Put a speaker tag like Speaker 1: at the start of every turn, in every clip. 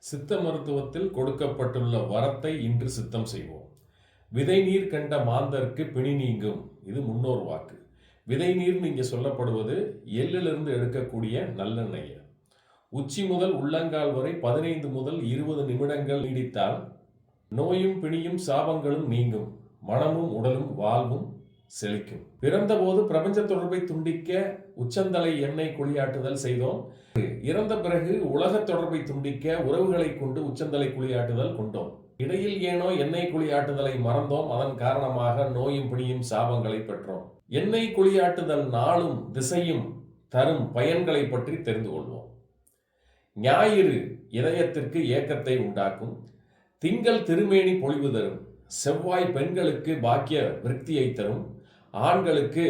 Speaker 1: சித்த மருத்துவத்தில் கொடுக்கப்பட்டுள்ள வரத்தை இன்று சித்தம் செய்வோம். விதை நீர் கண்ட மாந்தர்க்கு பிணி நீங்கும். இது முன்னோர் வாக்கு. விதை நீர் இங்கே சொல்லப்படுவது எள்ளிலிருந்து எடுக்கக்கூடிய நல்லெண்ணெய். உச்சி முதல் உள்ளங்கால் வரை 15 முதல் 20 நிமிடங்கள் நீடித்தால் நோயும் பிணியும் சாபங்களும் நீங்கும். மனமும் உடலும் வாழ்வும் செழிக்கும். பிறந்தபோது பிரபஞ்ச தொடர்பை துண்டிக்க உச்சந்தலை எண்ணெய் குளியாட்டுதல் செய்தோம். இறந்த பிறகு உலக தொடர்பை துண்டிக்க உறவுகளை கொண்டு உச்சந்தலை குளியாட்டுதல் கொண்டோம். இடையில் ஏனோ எண்ணெய் குளியாட்டுதலை மறந்தோம். அதன் காரணமாக நோயும் பிணியும் சாபங்களை பெற்றோம். எண்ணெய் குளியாட்டுதல் நாளும் திசையும் தரும் பயன்களை பற்றி தெரிந்து கொள்வோம். ஞாயிறு இதயத்திற்கு ஏக்கத்தை உண்டாக்கும். திங்கள் திருமேனி பொழிவு தரும். செவ்வாய் பெண்களுக்கு பாக்கிய விருத்தியை தரும். ஆண்களுக்கு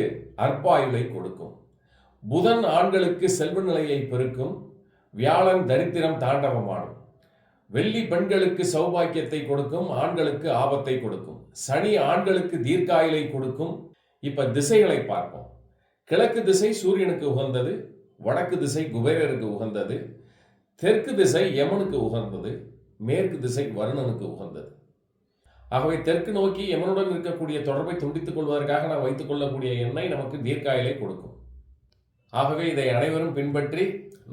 Speaker 1: அற்பாயுளை கொடுக்கும். புதன் ஆண்களுக்கு செல்வ நிலையை பெருக்கும். வியாழன் தரித்திரம் தாண்டவமாடும். வெள்ளி பெண்களுக்கு சௌபாக்கியத்தை கொடுக்கும். ஆண்களுக்கு ஆபத்தை கொடுக்கும். சனி ஆண்களுக்கு தீர்க்காயுளை கொடுக்கும். இப்ப திசைகளை பார்ப்போம். கிழக்கு திசை சூரியனுக்கு உகந்தது. வடக்கு திசை குபேரருக்கு உகந்தது. தெற்கு திசை யமனுக்கு உகந்தது. மேற்கு திசை வருணனுக்கு உகந்தது. ஆகவே தெற்கு நோக்கி யமனுடன் இருக்கக்கூடிய தொடர்பை துண்டித்துக் கொள்வதற்காக நாம் வைத்துக் கொள்ளக்கூடிய எண்ணெய் நமக்கு தீர்க்காயுளை கொடுக்கும். ஆகவே இதை அனைவரும் பின்பற்றி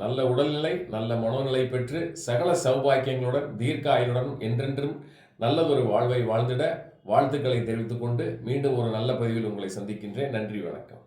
Speaker 1: நல்ல உடல்நிலை, நல்ல மனோநிலை பெற்று சகல சௌபாக்கியங்களுடன் தீர்க்காயுளுடன் என்றென்றும் நல்லதொரு வாழ்வை வாழ்ந்திட வாழ்த்துக்களை தெரிவித்துக் கொண்டு மீண்டும் ஒரு நல்ல பதிவில் உங்களை சந்திக்கின்றேன். நன்றி, வணக்கம்.